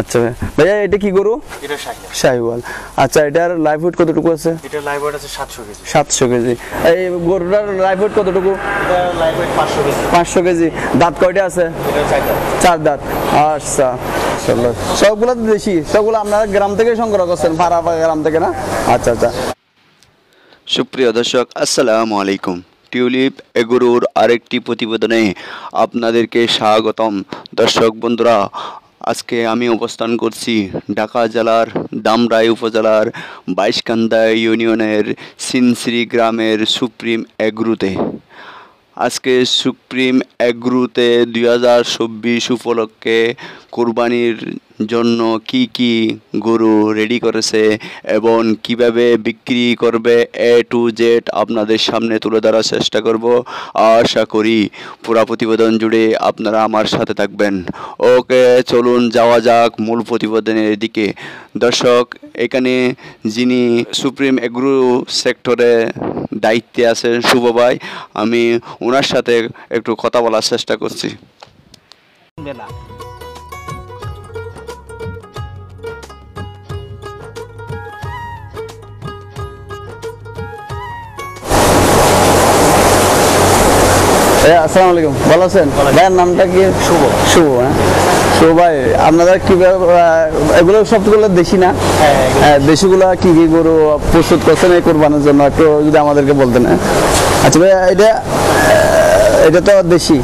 আচ্ছা ভাইয়া এটা কি গরু? এটা শাহিওয়াল। আচ্ছা এটার লাইভ ওয়েট কতটুকু আছে? এটা লাইভ ওয়েট আছে 700 কেজি। 700 কেজি। এই গরুটার লাইভ ওয়েট কতটুকু? এটা লাইভ ওয়েট 500 কেজি। 500 কেজি। দাঁত কয়টা আছে? এটা 4 দাঁত। 4 দাঁত। আচ্ছা সবগুলো তো দেশি, সবগুলো আপনারা গ্রাম থেকে সংগ্রহ করছেন, ভাড়া গ্রাম থেকে না? আচ্ছা আচ্ছা। সুপ্রিয় দর্শক আসসালামু আলাইকুম। টিউলিপ এগুরুর আরেকটি প্রতিবেদনে আপনাদেরকে স্বাগতম। দর্শক বন্ধুরা, আজকে আমি অবস্থান করছি ঢাকা জেলার ধামরাই উপজেলার বাইশকান্দা ইউনিয়নের সিনসিরি গ্রামের সুপ্রিম এগ্রুতে। আজকে সুপ্রিম এগ্রুতে 2024 উপলক্ষে কোরবানির জন্য কি গরু রেডি করেছে এবং কিভাবে বিক্রি করবে A to Z আপনাদের সামনে তুলে ধরার চেষ্টা করব। আশা করি পুরো প্রতিবেদন জুড়ে আপনারা আমার সাথে থাকবেন। ওকে চলুন যাওয়া যাক মূল প্রতিবেদনের দিকে। দর্শক, এখানে যিনি সুপ্রিম এগ্রো সেক্টরে দায়িত্বে আছেন শুভ ভাই, আমি ওনার সাথে একটু কথা বলার চেষ্টা করছি। আসসালামু আলাইকুম, ভালো আছেন? ভাইয়ের নামটা কি? শুভ। শুভ, হ্যাঁ শুভ ভাই, আপনারা কিভাবে এগুলো সবগুলো দেশি না? হ্যাঁ দেশিগুলো কি কি গরু প্রস্তুত করছেন এই কোরবানির জন্য একটু যদি আমাদেরকে বলতেন। আচ্ছা ভাই, এটা তো দেশি,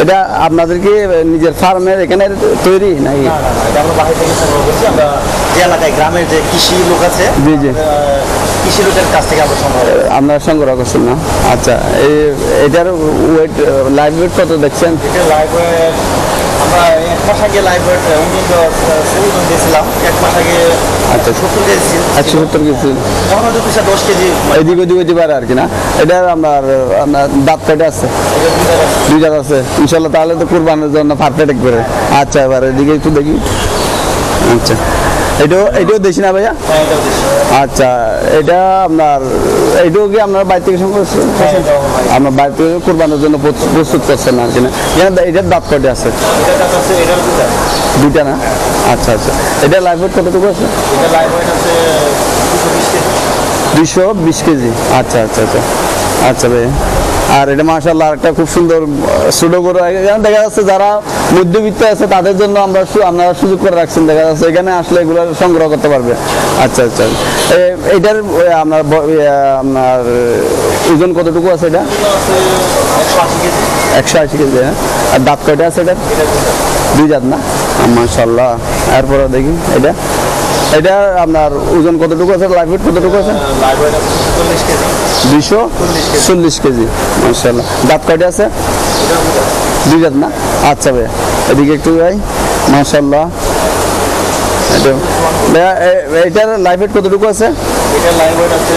এটা আপনাদের কি নিজের ফার্মের এখানে তৈরি নাকি? আমরা বাইরে থেকে সংগ্রহ করছি। আমরা যে এলাকায় গ্রামের যে কৃষি লোক আছে, জি জি, কৃষি লোকের কাছ থেকে আমরা সংগ্রহ করি। আপনারা সংগ্রহ করছেন না? আচ্ছা, এটার ওয়েট, লাইভ ওয়েট কত দেখছেন? এটা লাইভ ওয়েট আমরা 1 মাস আগে লাইভ ওয়েট ওজন দিয়েছিলাম। 1 মাস আগে আচ্ছা 70 কেজি। 170 কেজি। এখন হয়তো 10 কেজি এদিক ওদিক হতে পারে আর কি না? এটা আপনার দাঁত কয়টা আছে? 2 দাঁত আছে। ইনশাল্লাহ তাহলে তো কুরবানির জন্য পারফেক্ট একবারে। আচ্ছা এবার এদিকে একটু দেখি। আচ্ছা এটাও দেশি না ভাইয়া? আচ্ছা এটা আপনার, এটাও কি আপনার বাড়ি থেকে সংগ্রহ করছেন? আপনার বাড়ি থেকে কুরবানির জন্য প্রস্তুত করছেন আর কি না? এটার দাঁত কয়টা আছে? 2টা না? আচ্ছা আচ্ছা। এটা লাইভ ওয়েট কতটুকু আছে? 220 কেজি। আচ্ছা আচ্ছা আচ্ছা। আচ্ছা ভাই, আর এটা মাশাআল্লাহ একটা খুব সুন্দর ছোট গরু। দেখা যাচ্ছে যারা মধ্যবিত্ত আছে তাদের জন্য আপনারা সুযোগ করে রাখছেন, দেখা যাচ্ছে এখানে আসলে এগুলো সংগ্রহ করতে পারবে। আচ্ছা আচ্ছা। এটার আপনার ওজন কতটুকু আছে? এটা 180 কেজি। হ্যাঁ, আর দাঁত কয়টা আছে এটা? 2 দাঁত না? মাশাআল্লাহ। এরপরে দেখি এটা আপনার ওজন কতটুকু আছে? লাইভ ওয়েট কতটুকু আছে? 240 কেজি। মাশাআল্লাহ। দাঁত কয়টা আছে? 2 দাঁত না? আচ্ছা ভাই, এদিকে একটু ভাই। মাশাআল্লাহ। এটার লাইভ ওয়েট কতটুকু আছে? এটা লাইভ ওয়েট আছে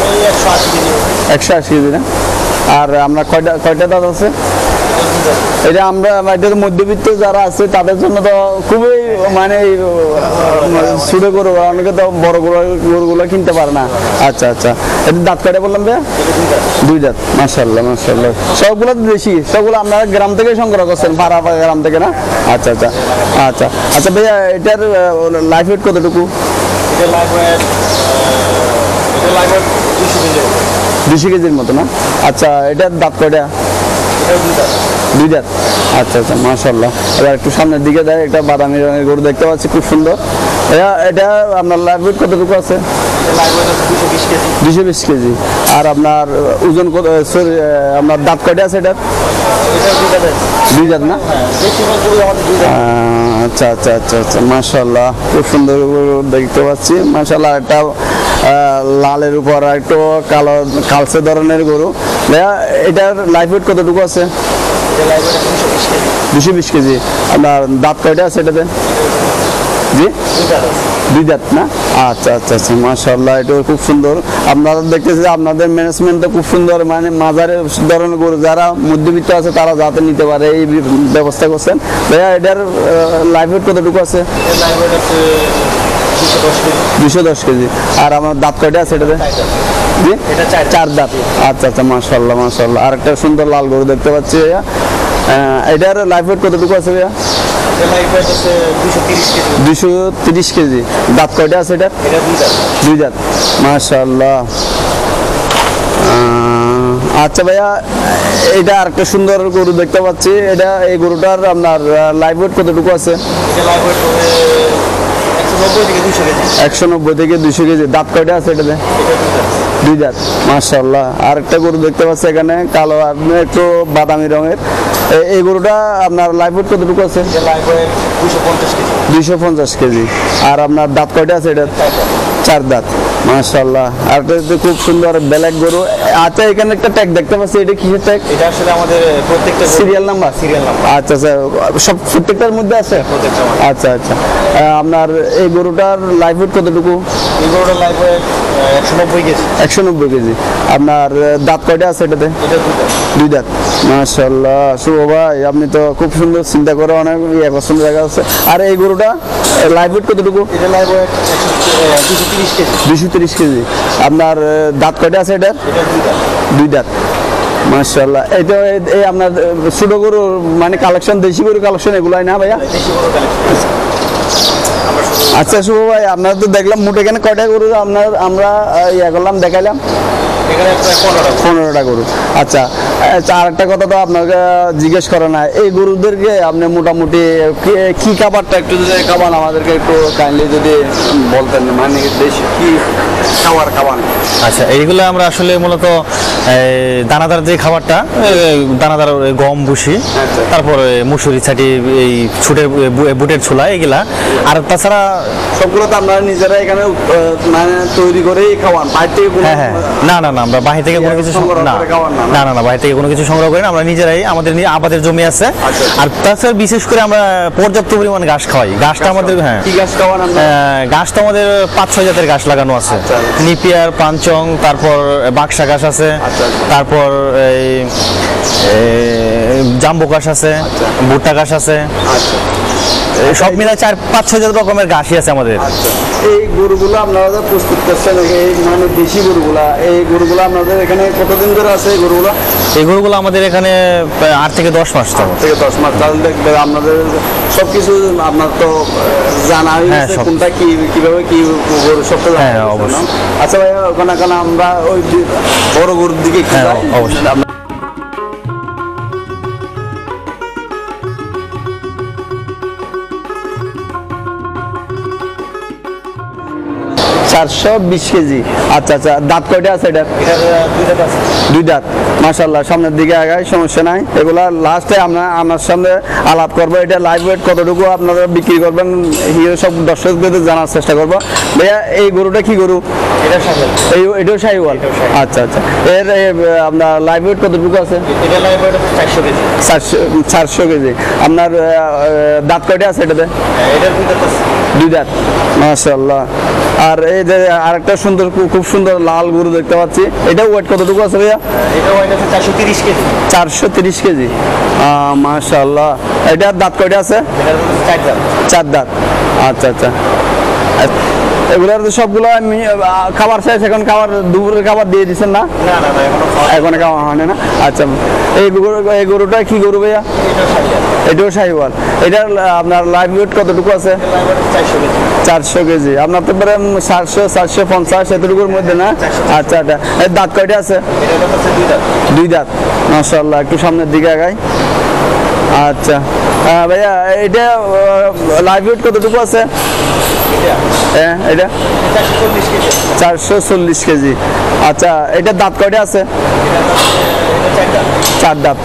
180 কেজি। 180 কেজি না? আর আমরা কয়টা দাঁত আছে? এটা এটা মধ্যবিত্ত যারা আছে তাদের জন্য তো খুবই মানে ছোট গরু, অনেকে তো বড় গরুগুলো কিনতে পারে না। আচ্ছা আচ্ছা। এটা দাঁত কয়টা বললাম ভাইয়া? 2 দাঁত। মাশাআল্লাহ মাশাআল্লাহ। সবগুলো তো দেশি, সবগুলো আপনারা গ্রাম থেকে সংগ্রহ করছেন, ভাড়া গ্রাম থেকে না? আচ্ছা আচ্ছা আচ্ছা আচ্ছা ভাইয়া, এটার লাইফ ওয়েট কতটুকু? এটা লাইভ ওয়েট 200 কেজি। 200 কেজির মতো না? আচ্ছা, এটার দাঁত কয়টা? 2 দাঁত। আচ্ছা আচ্ছা মাশাআল্লাহ। এবার একটু সামনের দিকে দেয়, একটা বাদামি রঙের গরু দেখতে পাচ্ছি, খুব সুন্দর। এটা আপনার লাইভ ওয়েট কতটুকু আছে? 220 কেজি। আর আপনার ওজন কত? আপনার দাঁত কয়টা আছে এটার? 2 দাঁত না? আচ্ছা আচ্ছা আচ্ছা আচ্ছা মাশাআল্লাহ, খুব সুন্দর দেখতে পাচ্ছি। মাশাআল্লাহ, একটা লালের উপর একটু কালচে ধরনের গরু। এটার লাইভ ওয়েট কতটুকু আছে? 220 কেজি। আপনার দাঁত কয়টা আছে এটাতে? জি 2 দাঁত না? আচ্ছা আচ্ছা আচ্ছা মাশাআল্লাহ, এটা খুব সুন্দর। আপনারা দেখতেছি আপনাদের ম্যানেজমেন্টটা খুব সুন্দর, মানে মাঝারি ধরনের গরু যারা মধ্যবিত্ত আছে তারা যাতে নিতে পারে এই ব্যবস্থা করছেন। ভাইয়া এটার লাইভ ওয়েট কতটুকু আছে? 210 কেজি। আর আমার দাঁত কয়টা আছে এটাতে? জি 4 দাঁত। আচ্ছা আচ্ছা মাশাআল্লাহ মাশাআল্লাহ। আর একটা সুন্দর লাল গরু দেখতে পাচ্ছি ভাইয়া। এটার লাইভ ওয়েট কতটুকু আছে ভাইয়া? এটা লাইভ ওয়েট আছে 230 কেজি। 230 কেজি। দাঁত কয়টা আছে এটা? এটা দুই দাঁত। দুই দাঁত, মাশাআল্লাহ। আচ্ছা ভাইয়া, এটা আরেকটা সুন্দর গরু দেখতে পাচ্ছি। এই গরুটার আপনার লাইভ ওয়েট কতটুকু আছে? এটা লাইভ ওয়েট হবে 190 থেকে 200 কেজি। 190 থেকে 200 কেজি। দাঁত কয়টা আছে এটাতে? এটা দুই দাঁত। দুই দাঁত, মাশাআল্লাহ। আরেকটা গরু দেখতে পাচ্ছি এখানে, কালো আর একটু বাদামি রঙের। এই গরুটা আপনার লাইভ ওয়েট কতটুকু আছে? এটা লাইভ ওয়েট 250 কেজি। 250 কেজি। আর আপনার দাঁত কয়টা আছে এটা? চার দাঁত, মাশাআল্লাহ। আর এটা তো খুব সুন্দর ব্ল্যাক গরু। আচ্ছা, এখানে একটা ট্যাগ দেখতে পাচ্ছি, এটা কিসের ট্যাগ? এটা আসলে আমাদের প্রত্যেকটা সিরিয়াল নাম্বার? Serial number. আচ্ছা আচ্ছা, সব প্রত্যেকটার মধ্যে আছে? প্রত্যেকটা আচ্ছা আচ্ছা। আপনার এই গরুটার লাইভ ওয়েট কতটুকু? এই গরুটার লাইভ ওয়েট 190 কেজি। 190 কেজি। আপনার দাঁত কয়টা আছে এটাতে? এটা দুই দাঁত। দুই দাঁত, মাশাআল্লাহ। শুভ ভাই, আপনি তো খুব সুন্দর চিন্তা করে অনেক পছন্দ জায়গা আছে। আর এই গরুটা লাইভ ওয়েট কতটুকু? এটা লাইভ ওয়েট 230 কেজি। 230 কেজি। আপনার দাঁত কয়টা আছে এটা? এটা দুই দাঁত। দুই দাঁত, মাশাআল্লাহ। এটা এই আপনার ছোট গরু মানে কালেকশন, দেশি গরু কালেকশন এগুলাই না ভাইয়া? দেশি গরু কালেকশন। আমরা শুধু আচ্ছা শুভ ভাই, আপনার তো দেখলাম মোট এখানে কয়টা গরু আমরা করলাম, দেখাইলাম? এখানে প্রায় 15টা। 15টা গরু। আচ্ছা, আর একটা কথা তো আপনাকে জিজ্ঞেস করে না, এই গরুদেরকে আপনি মোটামুটি কি খাবারটা একটু যদি খাবান আমাদেরকে একটু কাইন্ডলি যদি বলতেন, মানে দেশি কি খাবার? আচ্ছা, এইগুলো আমরা আসলে মূলত দানাদার যে খাবারটা, দানাদার গম ভুসি, আচ্ছা। তারপরে মুসুরি ছাটি, এই ছুটের বুটের ছোলা, এগুলা। আর তাছাড়া সবগুলো তো আপনারা নিজেরা এখানে মানে তৈরি করেই খাওয়ান, বাইরে থেকে কোনো? হ্যাঁ হ্যাঁ, না না না, আমরা বাহির থেকে কোনো কিছু সংগ্রহ না করে খাওয়ান না? না না না, বাহির থেকে কোনো কিছু সংগ্রহ করি না। আমরা নিজেরাই, আমাদের আবাদের জমি আছে। আচ্ছা। আর তাছাড়া বিশেষ করে আমরা পর্যাপ্ত পরিমাণ ঘাস খাওয়াই। ঘাসটা আমাদের, হ্যাঁ, কি গাছ খাওয়ান আপনারা? ঘাস তো আমাদের 5-6 জাতের ঘাস লাগানো আছে। আচ্ছা। নিপিয়ার, পাঞ্চং, তারপর বাক্সা ঘাস আছে, আচ্ছা। তারপর এই জাম্বু ঘাস আছে, ভুট্টা ঘাস আছে। আচ্ছা সব মিলে 4-5-6 রকমের ঘাসই আছে আমাদের। আচ্ছা, এই গরুগুলো আপনারা যে প্রস্তুত করছেন, এই মানে দেশি গরুগুলা, এই গরুগুলো আপনাদের এখানে কতদিন ধরে আছে এই গরুগুলো? এই গরুগুলো আমাদের এখানে প্রায় 8 থেকে 10 মাস তো। থেকে 10 মাস। তাহলে দেখবে আপনাদের সবকিছু আপনার তো জানা হয়ে হ্যাঁ, গেছে, সব। কোনটা কি কিভাবে কি গরু সব তো জানা হ্যাঁ, হয়ে গেছে, অবশ্যই। না? আচ্ছা ভাইয়া, ওখানে আমরা ওই বড় গরুর দিকে একটু হ্যাঁ, যাই। অবশ্যই। আমরা 420 কেজি। আচ্ছা আচ্ছা, দাঁত কয়টা আছে এটা? এটার দুই দাঁত আছে। দুই দাঁত, মাশাআল্লাহ। সামনের দিকে আগায়, সমস্যা নাই। এগুলা লাস্টে আমার সামনে আলাপ করবো। এটা লাইভ ওয়েট কতটুকু আপনারা বিক্রি করবেন, সব দর্শকদের জানার চেষ্টা করবো। ভাইয়া, এই গরুটা কি গরু? এটা সাথে এটাও শাহিওয়াল? এটাও শাহিওয়াল। আচ্ছা আচ্ছা। আপনার লাইভ ওয়েট কতটুকু আছে? এটা লাইভ ওয়েট 400 কেজি। 400 কেজি। আপনার দাঁত কয়টা আছে এটাতে? এটার দুই দাঁত আছে। দুই দাঁত, মাশাআল্লাহ। আর এই যে আরেকটা সুন্দর, খুব সুন্দর লাল গরু দেখতে পাচ্ছি, এটা ওয়েট কতটুকু আছে ভাইয়া? এটা ওয়েট আছে 430 কেজি। 430 কেজি, মাশাআল্লাহ। এটার দাঁত কয়টা আছে? এটার চার দাঁত। চার দাঁত, আচ্ছা আচ্ছা। এগুলোর তো সবগুলো আমি খাবার শেষ, এখন দুপুরের খাবার দিয়ে দিচ্ছেন না? না না না, এখনো খাওয়া এখন খাওয়া হয় না? আচ্ছা, এই গরুটা কি গরু ভাইয়া? এটা সাথে এটাও শাহিওয়াল। এটার আপনার লাইভ ওয়েট কতটুকু আছে? Live weight 400 KG. 400 কেজি। আপনার তো প্রায় 400-450 এতটুকুর মধ্যে না? আচ্ছা আচ্ছা। এর দাঁত কয়টা আছে? এটার দাঁত আছে দুই দাঁত। দুই দাঁত, মাশাআল্লাহ। একটু সামনের দিকে আগাই। আচ্ছা ভাইয়া, এটা লাইভ ওয়েট কতটুকু আছে? এটা হ্যাঁ, এটা 440 কেজি। 440 কেজি। আচ্ছা, এটার দাঁত কয়টা আছে? এটা চার দাঁত। চার দাঁত,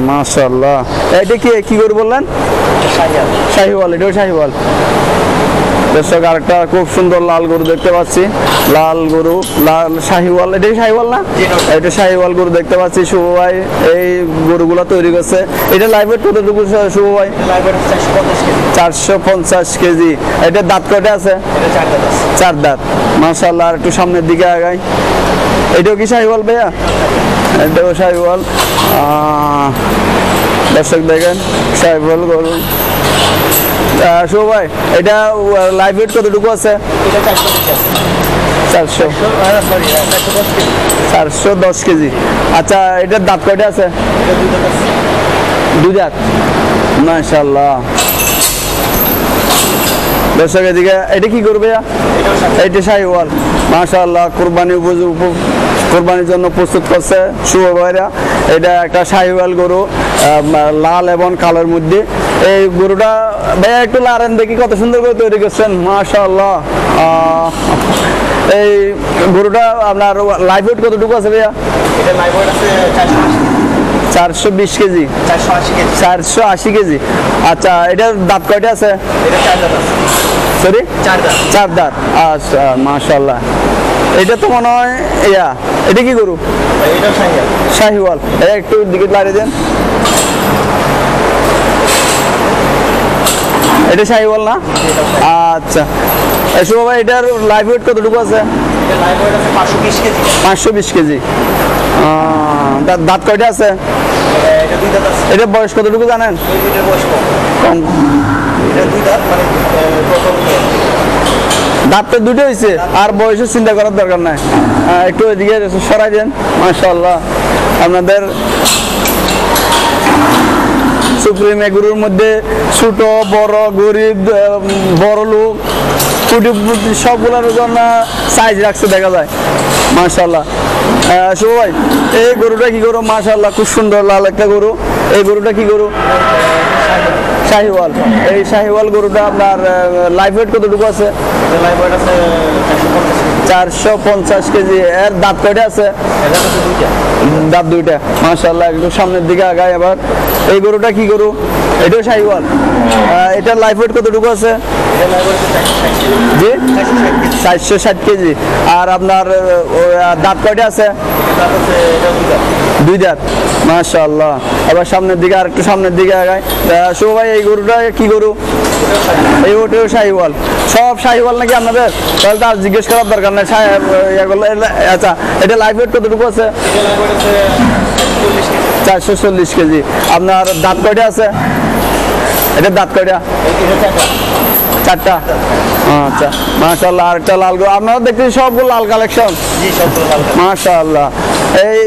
মাশাআল্লাহ। এটা কি গরু বললেন? শাহিওয়াল। শাহিওয়াল, এটাও শাহিওয়াল। দর্শক, আরেকটা খুব সুন্দর লাল গরু দেখতে পাচ্ছি। লাল গরু, লাল শাহিওয়াল। এটাই শাহিওয়াল না? এটা শাহিওয়াল গরু দেখতে পাচ্ছি। শুভ ভাই এই গরুগুলো তৈরি করছে। এটা লাইভ ওয়েট কতটুকু শুভ ভাই? Live weight 450 KG. 450 কেজি। এটার দাঁত কয়টা আছে? এটা চার দাঁত আছে। চার দাঁত, মাশাআল্লাহ। আর একটু সামনের দিকে আগাই। এটাও কি শাহিওয়াল ভাইয়া? এটাও শাহিওয়াল। দর্শক দেখেন, শাহিওয়াল গরু। শুভ ভাই, এটা লাইভ ওয়েট কতটুকু আছে? এটা 400 কেজি আছে। 400, সরি 410 কেজি। 410 কেজি। আচ্ছা, এটার দাঁত কয়টা আছে? এটা দুই দাঁত আছে। দুই দাঁত, মাশাআল্লাহ। দর্শক এদিকে এটা কি করবে? এইটা শাহিওয়াল, মাশাআল্লাহ কোরবানির জন্য প্রস্তুত করছে শুভ ভাইরা। এটা একটা শাহিওয়াল গরু, লাল এবং কালোর মধ্যে। এই গরুটা ভাইয়া একটু লারেন দেখি, কত সুন্দর করে তৈরি করছেন, মাশাআল্লাহ। এই গরুটা আপনার লাইভ ওয়েট কতটুকু আছে ভাইয়া? এটা লাইভ ওয়েট আছে 420 কেজি, 480 কেজি। 480 কেজি। আচ্ছা, এটার দাঁত কয়টা আছে? এটা 4 দাঁত আছে। সরি, 4 দাঁত। 4 দাঁত। আচ্ছা, মাশাআল্লাহ। এটা তো মনে হয় এটা কি গরু? এটাও শাহিওয়াল। শাহিওয়াল। একটু দিকে লাড়িয়ে দেন। এটা শাহিওয়াল না? আচ্ছা, শুভ ভাই এটার লাইভ ওয়েট কতটুকু আছে? এটা লাইভ ওয়েট আছে 520 কেজি। 520 কেজি। দাঁত কয়টা আছে? এটা 2 দাঁত আছে। এটা বয়স কতটুকু জানেন? এই দুইটার বয়স কম। কম। এটা 2 দাঁত, মানে প্রথম দাঁত তো দুটো হয়েছে, আর বয়সও চিন্তা করার দরকার নাই। একটু এদিকে সরাই দেন। মাশাআল্লাহ, আপনাদের সুপ্রিম এগুলোর মধ্যে ছোট বড় গরিব বড় লোক কুটি সবগুলোর জন্য সাইজ রাখছে দেখা যায়, মাশাআল্লাহ। শুভ ভাই এই গরুটা কি গরু? মাশাআল্লাহ, খুব সুন্দর লাল একটা গরু। এই গরুটা কি গরু? শাহিওয়াল। এই শাহিওয়াল গরুটা আপনার লাইভ ওয়েট কতটুকু আছে? লাইভ ওয়েট আছে 450 কেজি। এর দাঁত কয়টা আছে? এটা আছে 2টা। দাঁত 2টা, মাশাআল্লাহ। একটু সামনের দিকে আগায় আবার। এই গরুটা কি গরু? এটাও শাহিওয়াল। এটার লাইভ ওয়েট কতটুকু আছে? এটা লাইভ ওয়েট 460 কেজি। জি, 460 460 কেজি। কেজি। আর আপনার দাঁত কয়টা আছে? দাঁত আছে এটা 2 দাঁত। 2 দাঁত, মাশাআল্লাহ। আবার সামনের দিকে, আর একটু সামনের দিকে আগায়। শুভ ভাই এই গরুটা কি গরু? এই ওটাও শাহিওয়াল। সব শাহিওয়াল নাকি আপনাদের? তাহলে তো আর জিজ্ঞেস করার দরকার নাই। আচ্ছা, এটা লাইভ ওয়েট কতটুকু আছে? এটা লাইভ ওয়েট আছে 440 কেজি। 440 কেজি। আপনার দাঁত কয়টা আছে? এটা দাঁত কয়টা? এটা 4টা। 4টা। আচ্ছা, মাশাআল্লাহ। আরেকটা লাল গরু। আপনারা দেখতেছি সবগুলো লাল কালেকশন, জি, সবগুলো লাল কালার। মাশাআল্লাহ। এই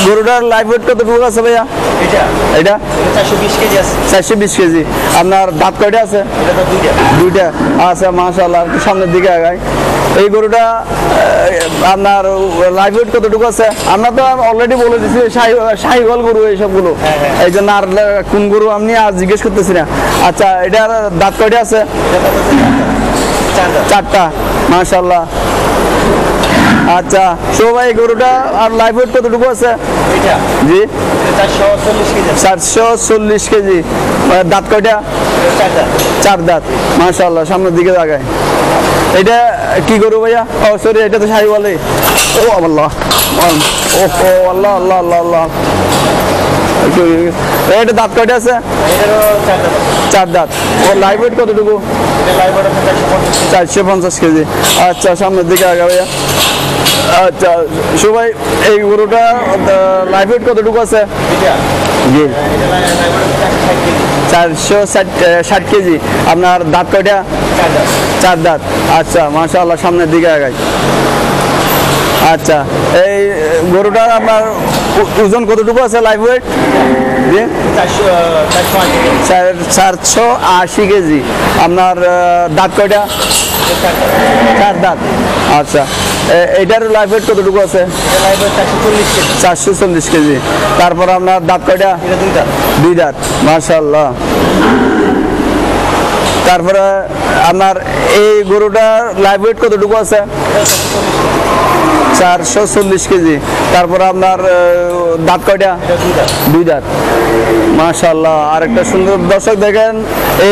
গরুটার লাইভ ওয়েট কতটুকু আছে ভাইয়া? এটা এটা 420 কেজি আছে। 420 কেজি। আপনার দাঁত কয়টা আছে? এটা তো 2টা। 2টা। আচ্ছা, মাশাআল্লাহ। একটু সামনের দিকে আগায়। এই গরুটা আপনার লাইভ ওয়েট কতটুকু আছে? আমরা তো অলরেডি বলে দিচ্ছি শাহিওয়াল গরু এইসবগুলো, এই জন্য আর কোন গরু আপনি আর জিজ্ঞেস করতেছি না। আচ্ছা, এটার দাঁত কয়টা আছে? এটা দাঁত আছে 4 দাঁত। 4টা, মাশাআল্লাহ। আচ্ছা, শো ভাই গরুটা আর লাইভ ওয়েট কতটুকু আছে? এটা জি, এটা 440 কেজি আছে। 440 কেজি। দাঁত কয়টা? এটা 4 দাঁত। 4 দাঁত, মাশাআল্লাহ। সামনের দিকে লাগায়। এটা কি গরু ভাইয়া? ও সরি, এটা তো শাহিওয়ালই। ও আল্লাহ, ও আল্লাহ আল্লাহ আল্লাহ আল্লাহ। এটা দাঁত কয়টা আছে? এটারও 4 দাঁত আছে। 4 দাঁত। ও লাইভ ওয়েট কতটুকু? এটা লাইভ ওয়েট আছে 450 কেজি। আচ্ছা, সামনের দিকে আগা ভাইয়া। আচ্ছা, সবাই এই গরুটা লাইভ ওয়েট কতটুকু আছে? এটা জি, এটা লাইভ ওয়েট আছে 460 কেজি। 460 কেজি। আপনার দাঁত কয়টা? 4 দাঁত। 4 দাঁত। আচ্ছা, মাশাআল্লাহ। সামনের দিকে আগাই। আচ্ছা, এই গরুটার আপনার ওজন কতটুকু আছে লাইভ ওয়েট? জি, 480 কেজি। আপনার দাঁত কয়টা? 4 দাঁত। আচ্ছা, এইটার লাইভ ওয়েট কতটুকু আছে? এটা লাইভ ওয়েট 440 কেজি। 440 কেজি। তারপর আপনার দাঁত কয়টা? এটা 2 দাঁত। 2 দাঁত, মাশাআল্লাহ। তারপরে আপনার এই গরুটার লাইভ ওয়েট কতটুকু আছে? 440 কেজি। তারপর আপনার দাঁত কয়টা? এটা 2 দাঁত। 2 দাঁত, মাশাআল্লাহ। আর একটা সুন্দর, দর্শক দেখেন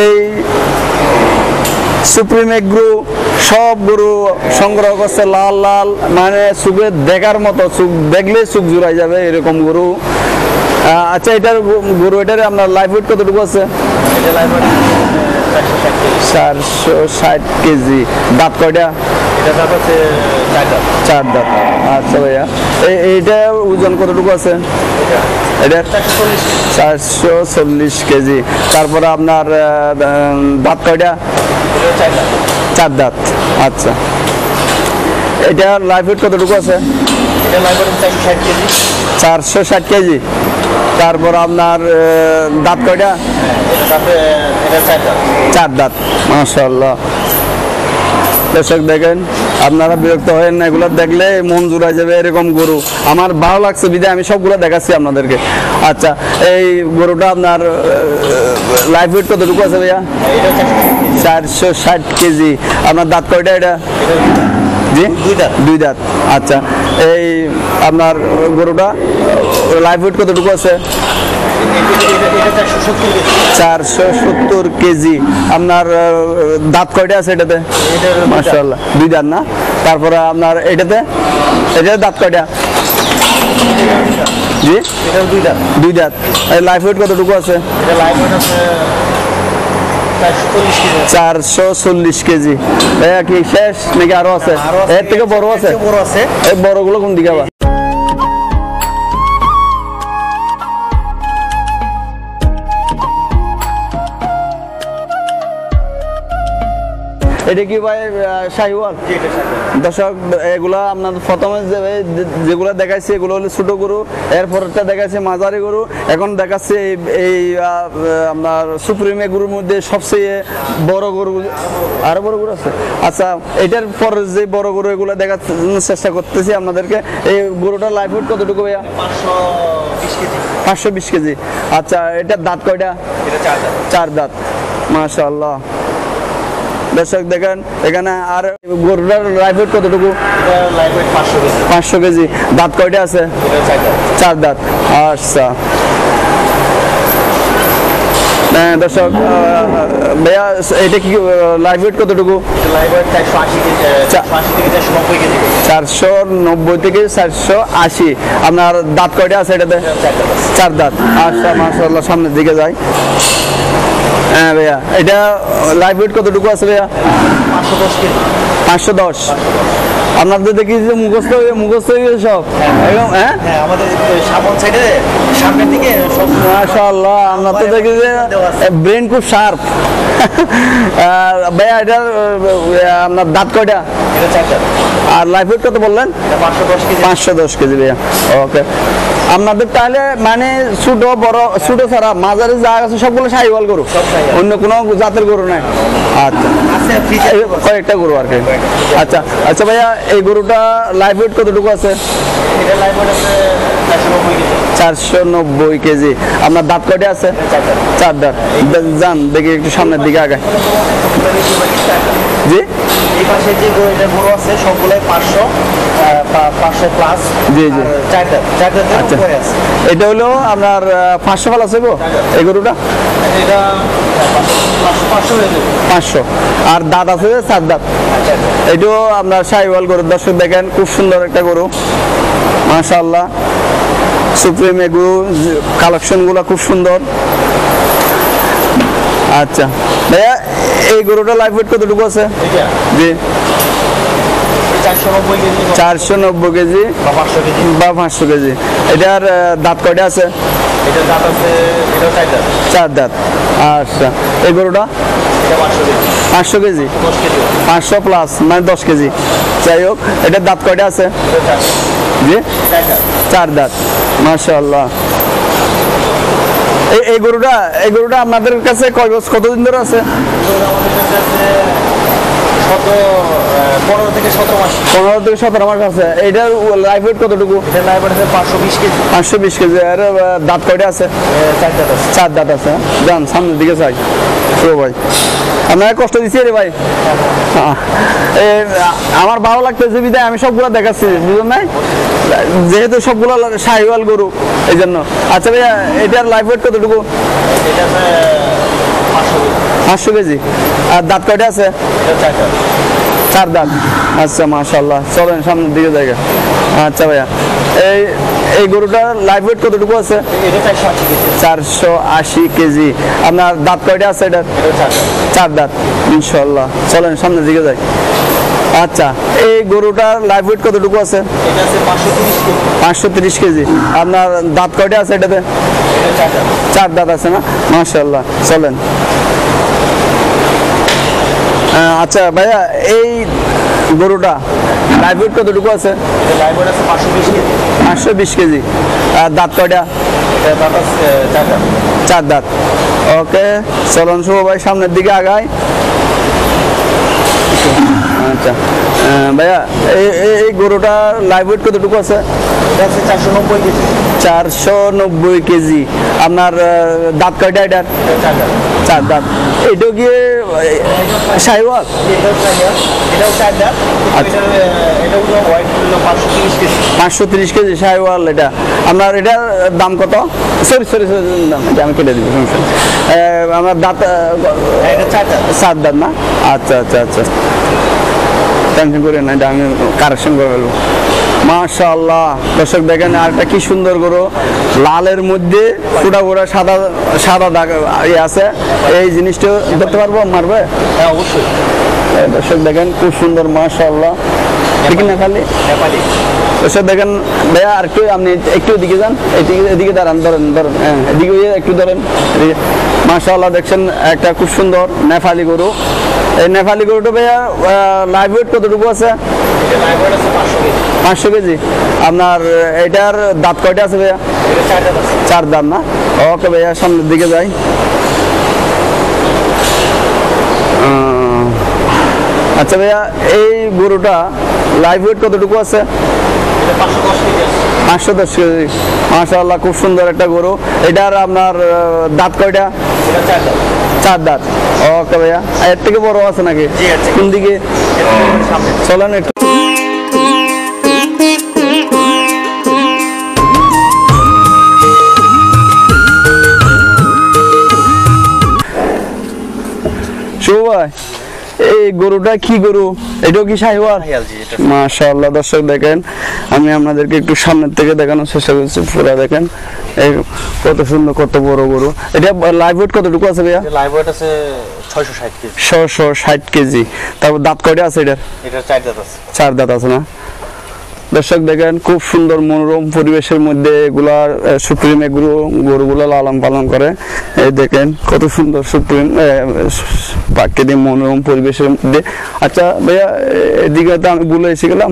এই সুপ্রিম এগ্রো সব গরু সংগ্রহ করছে লাল লাল, মানে চোখে দেখার মতো, চোখ দেখলে চোখ জুড়াই যাবে এরকম গরু। আচ্ছা, এটার গরু, এটার আপনার লাইভ ওয়েট কতটুকু আছে? এটা লাইভ ওয়েট 460 কেজি। দাঁত কয়টা? এটা দাঁত আছে 4 দাঁত। 4 দাঁত। আচ্ছা ভাইয়া, এইটা ওজন কতটুকু আছে? এটা 440 কেজি। তারপরে আপনার দাঁত কয়টা? এটা 4 দাঁত। 4 দাঁত। আচ্ছা, এটা লাইভ ওয়েট কতটুকু আছে? এটা লাইভ ওয়েট 460 কেজি। 460 কেজি। তারপর আপনার দাঁত কয়টা? এটা দাঁতে এটা 4 দাঁত। 4 দাঁত, মাশাআল্লাহ। দর্শক দেখেন, আপনারা বিরক্ত হয়েন না, এগুলো দেখলে মন জুড়ায় যাবে এরকম গরু। আমার ভালো লাগছে বিধায় আমি সবগুলো দেখাচ্ছি আপনাদেরকে। আচ্ছা, এই গরুটা আপনার লাইফ ওয়েট কতটুকু আছে ভাইয়া? 460 কেজি। আপনার দাঁত কয়টা এটা? জি, দুই দাঁত। আচ্ছা, এই আপনার গরুটা লাইফ ওয়েট কতটুকু আছে? 470 কেজি। আপনার দাঁত কয়টা আছে এটাতে? মাশাআল্লাহ, দুই দাঁত না? তারপরে আপনার এটাতে দাঁত কয়টা? জি, দুই দাঁত। লাইফ ওয়েট কতটুকু আছে? 440 কেজি। কি শেষ নাকি আরো আছে? এর থেকে বড় আছে? এই বড়গুলো কোন দিকে আবার? এটা কি ভাই শাহিওয়াল? দর্শক, এগুলা আপনার প্রথমে যেগুলো দেখাইছি এগুলো হলো ছোট গরু, এরপরটা দেখাইছে মাঝারি গরু, এখন দেখাচ্ছে এই আপনার সুপ্রিমে গরুর মধ্যে সবচেয়ে বড় গরু। আরো বড় গরু আছে? আচ্ছা, এটার পর যে বড় গরু এগুলো দেখার চেষ্টা করতেছি আপনাদেরকে। এই গরুটার লাইফ ওয়েট কতটুকু ভাইয়া? 520 কেজি। আচ্ছা, এটার দাঁত কয়টা? 4 দাঁত। মাশাআল্লাহ। দর্শক দেখেন, এখানে আর গরুটার লাইফ ওয়েট কতটুকু? 500 কেজি। দাঁত কয়টা আছে? 4 দাঁত। আচ্ছা দর্শক, ভাইয়া এটা কি লাইফ ওয়েট কতটুকু? 490 থেকে 480। আপনার দাঁত কয়টা আছে এটাতে? 4 দাঁত। আচ্ছা, মাশাআল্লাহ, সামনের দিকে যাই। হ্যাঁ ভাইয়া, এটা লাইফ ওয়েট কতটুকু আছে ভাইয়া? 510। আপনাদের দেখি যে মুখস্থ হয়ে সব একদম। হ্যাঁ, আমাদের সামনের দিকে মাশাআল্লাহ, আপনার তো দেখি যে ব্রেন খুব শার্প। ভাইয়া, এটার আপনার দাঁত কয়টা? আর লাইফ ওয়েট কত বললেন? 510 কেজি ভাইয়া। ওকে, আপনাদের তাহলে মানে ছোট বড়, ছোট ছাড়া মাঝারি যা আছে সবগুলো শাহিওয়াল গরু, অন্য কোনো জাতের গরু নাই? আচ্ছা, কয়েকটা গরু আর কি। আচ্ছা আচ্ছা ভাইয়া, এই গরুটা লাইফ ওয়েট কতটুকু আছে? 490 কেজি। আপনার দাঁত কয়টা আছে? 4 দাঁত। যান দেখি একটু সামনের দিকে আগায়। জি, এই পাশে যে গরু আছে সবগুলাই 500 প্লাস। জি জি। 4 দাঁত। আচ্ছা, এটা হলো আপনার 500 প্লাস হইব এই গরুটা? এটা 500 হয়ে যাবে। 500। আর দাঁত আছে 4 দাঁত। এটাও আপনার শাহিওয়াল গরু। দর্শক দেখেন, খুব সুন্দর একটা গরু, মাশাআল্লাহ। সুপ্রিম গরু, কালেকশনগুলো খুব সুন্দর। আচ্ছা ভাইয়া, এই গরুটা লাইফ ওয়েট কতটুকু আছে? জি, 490 কেজি বা 500 কেজি। এটার দাঁত কয়টা আছে? এটার দাঁত আছে 4 দাঁত। আচ্ছা, এই গরুটা 500 কেজি। 500 প্লাস মানে 10 কেজি। যাই হোক, এটার দাঁত কয়টা আছে? জি, 4 দাঁত। মাশাআল্লাহ। এই গরুটা আপনাদের কাছে কতদিন ধরে আছে? 15 থেকে 17 মাস। 15 থেকে 17 মাস আছে। এটার লাইফ ওয়েট কতটুকু? এটার লাইভ আছে 520 কেজি। 520 কেজি। আর দাঁত কয়টা আছে? 4 দাঁত আছে। 4 দাঁত আছে। যান সামনের দিকে চাই। ভাই, আপনাকে কষ্ট দিচ্ছি রে ভাই। আমার ভালো লাগতেছে বিধায় আমি সবগুলো দেখাচ্ছি, বুঝলেন নাই? যেহেতু সবগুলো শাহিওয়াল গরু, এই জন্য। আচ্ছা ভাইয়া, এটার লাইফ ওয়েট কতটুকু? এটা 500 কেজি। আর দাঁত কয়টা আছে? 4 দাঁত। আচ্ছা, মাশাআল্লাহ। চলেন সামনের দিকে জায়গা। আচ্ছা ভাইয়া, এই গরুটার লাইফ ওয়েট কতটুকু আছে? 480 কেজি। আপনার দাঁত কয়টা আছে এটার? 4 দাঁত। ইনশাআল্লাহ, চলেন সামনের দিকে যাই। আচ্ছা, এই গরুটার লাইফ ওয়েট কতটুকু আছে? 530 কেজি। আপনার দাঁত কয়টা আছে এটাতে? 4 দাঁত আছে না? মাশাআল্লাহ, চলেন। আচ্ছা ভাইয়া, এই গরুটা লাইফ ওয়েট কতটুকু আছে? 520 কেজি। আর দাঁত কয়টা? 4 দাঁত। ওকে, চলুন শুভ ভাই সামনের দিকে আগাই। আচ্ছা ভাইয়া এই গরুটা লাইভ ওয়েট কতটুকু আছে? এটা হচ্ছে 490 কেজি। 490 কেজি। আপনার দাঁত কয়টা এটার? 4 দাঁত। 4 দাঁত। এটাও গিয়ে শাহিওয়াল? এটাও 4 দাঁত। এটাও 4 দাঁত। আচ্ছা। এটা হলো ওয়েট হলো 530 কেজি। 530 কেজি শাহিওয়াল এটা। আপনার এটার দাম কত? সরি দাম আমি কেটে দিব, সমস্যা নেই। আমার দাঁত এটা 4 দাঁত। 7 দাঁত না? আচ্ছা আচ্ছা আচ্ছা, টেনশন করেন না, এটা আমি কারেকশন করে ফেলবো। মাশাআল্লাহ, দর্শক দেখেন আরেকটা কি সুন্দর গরু, লালের মধ্যে ফোটা ফোটা সাদা সাদা দাগ আছে। এই জিনিসটা ধরতে পারবো, মারবে? হ্যাঁ অবশ্যই। দর্শক দেখেন খুব সুন্দর, মাশাআল্লাহ। ঠিক না খালি নেপালি। দর্শক দেখেন ভাইয়া, আর একটু আপনি একটু এদিকে যান, এদিকে দাঁড়ান, ধরেন হ্যাঁ, এদিকে একটু ধরেন। মাশাআল্লাহ, দেখছেন একটা খুব সুন্দর নেপালি গরু। এই নেপালি গরুটা ভাইয়া লাইভ ওয়েট কতটুকু আছে? এটা লাইভ ওয়েট আছে 500 কেজি। 500 কেজি। আপনার এটার দাঁত কয়টা আছে ভাইয়া? এটা 4 দাঁত আছে। 4 দাঁত না? ওকে ভাইয়া, সামনের দিকে যাই। আচ্ছা ভাইয়া, এই গরুটা লাইভ ওয়েট কতটুকু আছে? এটা 510 কেজি আছে। 510 কেজি। মাশাআল্লাহ, খুব সুন্দর একটা গরু। এটার আপনার দাঁত কয়টা? এটা 4 দাঁত। 4 দাঁত। ওকে ভাইয়া, এর থেকে বড় আছে নাকি? জি, এর থেকে। কোন দিকে? এটা সামনে। চলেন একটু। শুভ ভাই, এই গরুটা কি গরু? এটাও কি শাহিওয়াল? শাহিওয়াল, জি, এটা। মাশাআল্লাহ, দর্শক দেখেন, আমি আপনাদেরকে একটু সামনের থেকে দেখানোর চেষ্টা করছি। পুরো দেখেন এই কত সুন্দর, কত বড় গরু। এটা লাইভ ওয়েট কতটুকু আছে ভাইয়া? লাইভ ওয়েট আছে 660 কেজি। 660 কেজি। তারপর দাঁত কয়টা আছে এটার? এটা 4 দাঁত আছে। 4 দাঁত আছে না? দর্শক দেখেন খুব সুন্দর মনোরম পরিবেশের মধ্যে এগুলার সুপ্রিম এগুলো গরুগুলো লালন পালন করে। এই দেখেন কত সুন্দর সুপ্রিম প্রাকৃতিক মনোরম পরিবেশের মধ্যে। আচ্ছা ভাইয়া, এদিকে তো আমি ভুলে এসে গেলাম।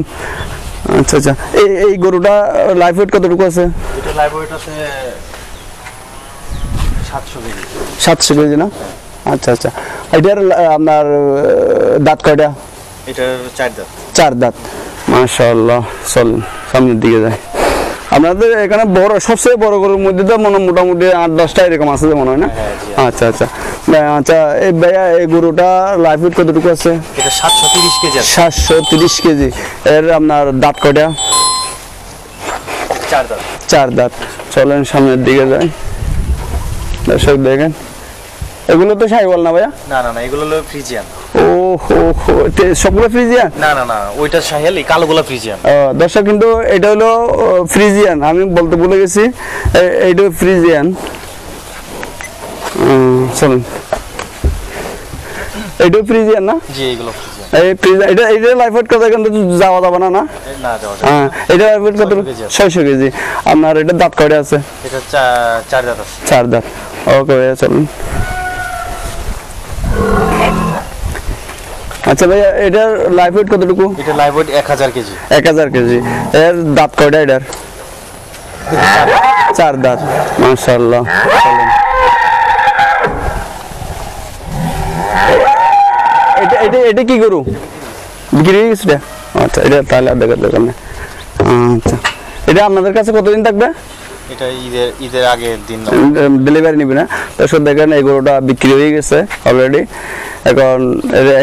আচ্ছা আচ্ছা, এই গরুটা লাইফ ওয়েট কতটুকু আছে? এটা লাইভ ওয়েট আছে 700 কেজি। 700 কেজি না? আচ্ছা আচ্ছা, এটার আপনার দাঁত কয়টা? এটার 4 দাঁত। 4 দাঁত। মাশাআল্লাহ, চলেন সামনের দিকে যাই। আপনাদের এখানে বড়, সবচেয়ে বড় গরুর মধ্যে তো মোটামুটি 8-10টা এরকম আছে মনে হয় না? আচ্ছা আচ্ছা আচ্ছা, এই ভাইয়া এই গরুটা লাইফ ওয়েট কতটুকু আছে? এটা 730 কেজি আছে। 730 কেজি। এর আপনার দাঁত কয়টা? 4 দাঁত। 4 দাঁত। চলেন সামনের দিকে যাই। দর্শক দেখেন, এগুলো তো শাহিওয়াল না ভাইয়া? না না না, এগুলো হলো ফ্রিজিয়ান। ও হো হো, সবগুলো ফ্রিজিয়ান? না না না, ওইটা শাহিয়াল, এই কালোগুলা ফ্রিজিয়ান। দর্শক কিন্তু এটা হলো ফ্রিজিয়ান, আমি বলতে ভুলে গেছি, এইটা ফ্রিজিয়ান। চলুন, এইটাও ফ্রিজিয়ান না? জি, এগুলো ফ্রিজিয়ান। এই ফ্রিজিয়ান, এটা লাইফ ওয়েট কত? কিন্তু যাওয়া যাবে না না? না যাওয়া যায়। হ্যাঁ, এটা লাইফ ওয়েট কত? 600 কেজি আছে। 600 কেজি। আপনার এটা দাঁত কয়টা আছে? এটা 4 দাঁত আছে। 4 দাঁত। ওকে ভাইয়া, চলুন। আচ্ছা ভাইয়া, এটার লাইফ ওয়েট কতটুকু? এটা লাইভ ওয়েট 1000 কেজি। 1000 কেজি। এর দাঁত কয়টা এটার? 4 দাঁত। মাশাআল্লাহ, চলেন। এটা এটা এটা কি গরু? বিক্রি হয়ে গেছে? আচ্ছা, এটা তাহলে আর দেখার দরকার নেই। আচ্ছা, এটা আপনাদের কাছে কতদিন থাকবে? এটা ঈদের আগের দিন। ডেলিভারি নিবে না? দর্শক দেখেন, এই গরুটা বিক্রি হয়ে গেছে অলরেডি। এখন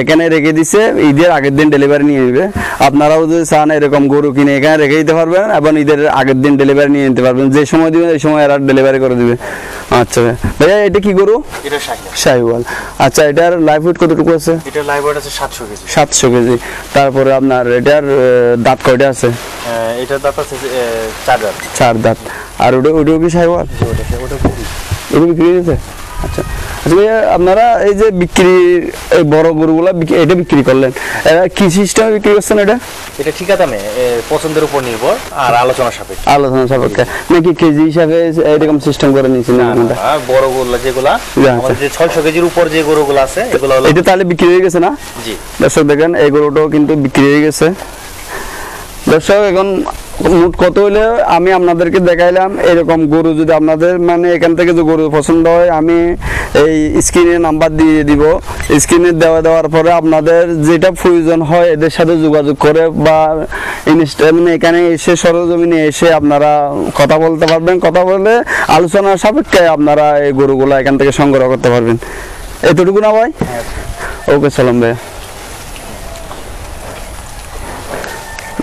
এখানে রেখে দিছে, ঈদের আগের দিন ডেলিভারি নিয়ে নেবে। আপনারাও যদি চান এরকম গরু কিনে এখানে রেখে দিতে পারবেন, এবং ঈদের আগের দিন ডেলিভারি নিয়ে নিতে পারবেন। যে সময় দিবেন এই সময় এরা ডেলিভারি করে দিবে। আচ্ছা ভাইয়া, এটা কি গরু? এটা শাহিয়াল। শাহিওয়াল। আচ্ছা, এটার লাইফ ওয়েট কতটুকু আছে? এটা লাইভ ওয়েট আছে 700 কেজি। 700 কেজি। তারপরে আপনার এটার দাঁত কয়টা আছে? এটার দাঁত আছে 4 দাঁত। 4 দাঁত। আর ওটাও কি শাহিওয়াল? ওটা বিক্রি হয়ে গেছে? আচ্ছা আচ্ছা ভাইয়া, আপনারা এই যে বিক্রি, এই বড় গরুগুলা এটা বিক্রি করলেন, এরা কি সিস্টেমে বিক্রি করছেন? এটা ঠিক আছে, পছন্দের উপর নির্ভর আর আলোচনা সাপেক্ষে। আলোচনা সাপেক্ষে নাকি কেজি হিসাবে এরকম সিস্টেম করে নিয়েছেন? বড় গরুগুলা যেগুলা আমাদের যে 600 কেজির উপর যে গরুগুলো আছে, এগুলো হলো। এটা তাহলে বিক্রি হয়ে গেছে না? জি। দর্শক দেখেন, এই গরুটাও কিন্তু বিক্রি হয়ে গেছে। দর্শক এখন মোট কত হলে আমি আপনাদেরকে দেখাইলাম। এরকম গরু যদি আপনাদের মানে এখান থেকে যে গরু পছন্দ হয় আমি এই স্ক্রিনে নাম্বার দিয়ে দিব। স্ক্রিনে দেওয়ার পরে আপনাদের যেটা প্রয়োজন হয় এদের সাথে যোগাযোগ করে বা মানে এখানে এসে সরজমিনে এসে আপনারা কথা বলতে পারবেন। কথা বলে আলোচনার সাপেক্ষে আপনারা এই গরুগুলো এখান থেকে সংগ্রহ করতে পারবেন। এতটুকু না ভাই? ওকে সালাম ভাই।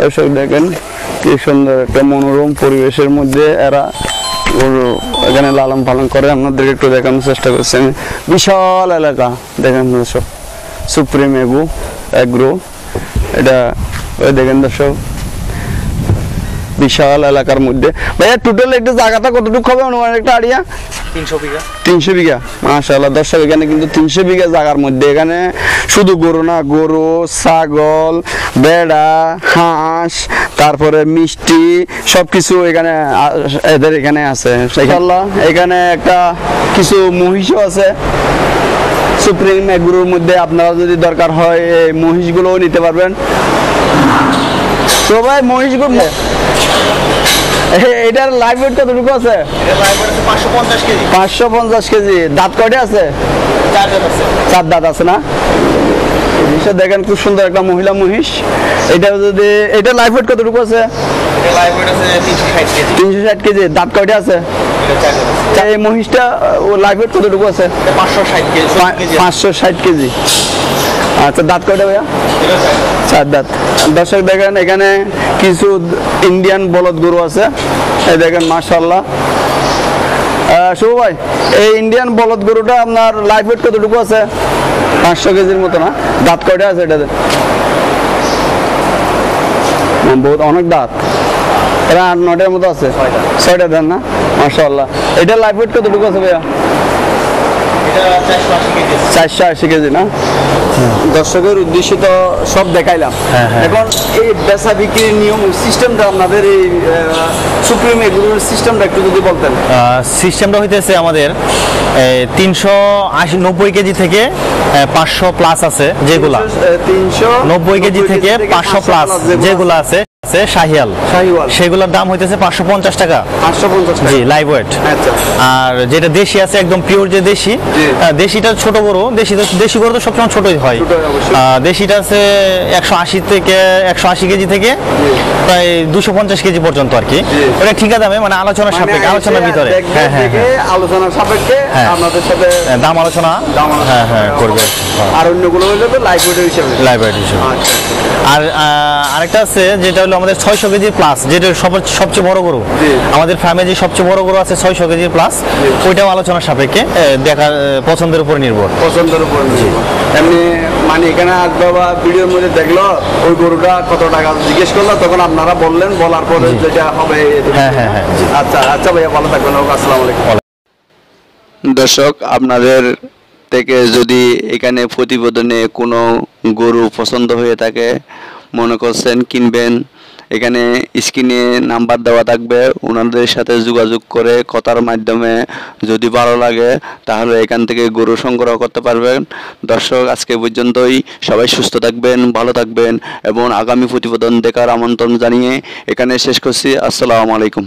দর্শক দেখেন কি সুন্দর একটা মনোরম পরিবেশের মধ্যে এরা গরু এখানে লালন পালন করে। আপনাদেরকে একটু দেখানোর চেষ্টা করছি আমি। বিশাল এলাকা দেখেন দর্শক, সুপ্রিম এগ্রো এটা ওই দেখেন দর্শক, বিশাল এলাকার মধ্যে। ভাইয়া টোটাল একটা জায়গাটা কতটুকু হবে অনুমান একটা আইডিয়া? 300 বিঘা। 300 বিঘা, মাশাআল্লাহ। দর্শক এখানে কিন্তু 300 বিঘা জায়গার মধ্যে এখানে শুধু গরু না, গরু, ছাগল, বেড়া, হাঁস, তারপরে মিষ্টি সবকিছু এখানে এদের এখানে আছে। ইনশাআল্লাহ এখানে একটা কিছু মহিষও আছে সুপ্রিম এগ্রোর মধ্যে। আপনারা যদি দরকার হয় এই মহিষগুলোও নিতে পারবেন। তো ভাই মহিষগুলো এটার লাইভ ওয়েট কতটুকু আছে? এটা লাইভ আছে 550 কেজি। 550 কেজি। দাঁত কয়টা আছে? 4 দাঁত আছে। 4 দাঁত আছে না? জিনিসটা দেখেন খুব সুন্দর একটা মহিলা মহিষ। এটা যদি এটা লাইভ ওয়েট কতটুকু আছে? এটা লাইভ আছে 360 কেজি। 360 কেজি। দাঁত কয়টা আছে? এটা 4 দাঁত আছে। এই মহিষটা লাইভ ওয়েট কতটুকু আছে? এটা 560 কেজি। 560 কেজি। আচ্ছা দাঁত কয়টা ভাইয়া? এটা 4 দাঁত। দর্শক দেখেন এখানে কিছু ইন্ডিয়ান বলদ গরু আছে। এই দেখেন মাশাআল্লাহ। শুভ ভাই এই ইন্ডিয়ান বলদ গরুটা আপনার লাইভ ওয়েট কতটুকু আছে? 500 কেজির মতো না? দাঁত কয়টা আছে এটাতে? বহুত অনেক দাঁত। এরা 8-9টার মতো আছে। 6টা দাঁত না? মাশাআল্লাহ। এটা লাইভ ওয়েট কতটুকু আছে ভাইয়া? এটা 480 কেজি। 480 কেজি না? দর্শকের উদ্দেশ্যে তো সব দেখাইলাম। এখন এই বেচা বিক্রির নিয়ম সিস্টেমটা আপনাদের এই সুপ্রিম এগ্রোর সিস্টেমটা একটু যদি বলতেন। সিস্টেমটা হইতেছে আমাদের 390 কেজি থেকে 500 প্লাস আছে যেগুলা, 390 কেজি থেকে 500 প্লাস যেগুলা আছে শাহিয়াল, সেগুলোর দাম হইতেছে 550 টাকা। 550 টাকা জি লাইভ ওয়েট। আচ্ছা। আর যেটা দেশি আছে একদম পিওর যে দেশি, দেশিটা ছোট গরু, দেশি গরু তো সবসময় ছোটই হয়। দেশিটা আছে 180 থেকে 180 কেজি থেকে প্রায় 250 কেজি পর্যন্ত আর কি। ওটা ঠিকা দামে মানে আলোচনার সাপেক্ষে, আলোচনার ভিতরে। হ্যাঁ হ্যাঁ আলোচনার সাপেক্ষে আপনাদের সাথে দাম আলোচনা হ্যাঁ করবে। আর অন্যগুলো হলো তো লাইভ ওয়েট হিসেবে। লাইভ ওয়েট হিসেবে। আর আরেকটা আছে যেটা হলো আমাদের 600 কেজি প্লাস, যেটা সবচেয়ে বড় গরু আমাদের ফ্যামিলি, সবচেয়ে বড় গরু আছে 600 কেজি প্লাস। ওইটাও আলোচনার সাপেক্ষে, দেখার পছন্দের উপর নির্ভর। পছন্দের উপর নির্ভর। এমনি মানে এখানে আসবে বা ভিডিওর মধ্যে দেখলো ওই গরুটা কত টাকা জিজ্ঞেস করলো, তখন আপনারা বললেন, বলার পরে যেটা হবে। হ্যাঁ হ্যাঁ হ্যাঁ। আচ্ছা আচ্ছা ভাইয়া ভালো থাকবেন। আসসালামু আলাইকুম। দর্শক আপনাদের থেকে যদি এখানে প্রতিবেদনে কোনো গরু পছন্দ হয়ে থাকে, মনে করছেন কিনবেন, এখানে স্ক্রিনে নাম্বার দেওয়া থাকবে, ওনাদের সাথে যোগাযোগ করে কথার মাধ্যমে যদি ভালো লাগে তাহলে এখান থেকে গরু সংগ্রহ করতে পারবেন। দর্শক আজকে পর্যন্তই। সবাই সুস্থ থাকবেন, ভালো থাকবেন এবং আগামী প্রতিবেদন দেখার আমন্ত্রণ জানিয়ে এখানে শেষ করছি। আসসালামু আলাইকুম।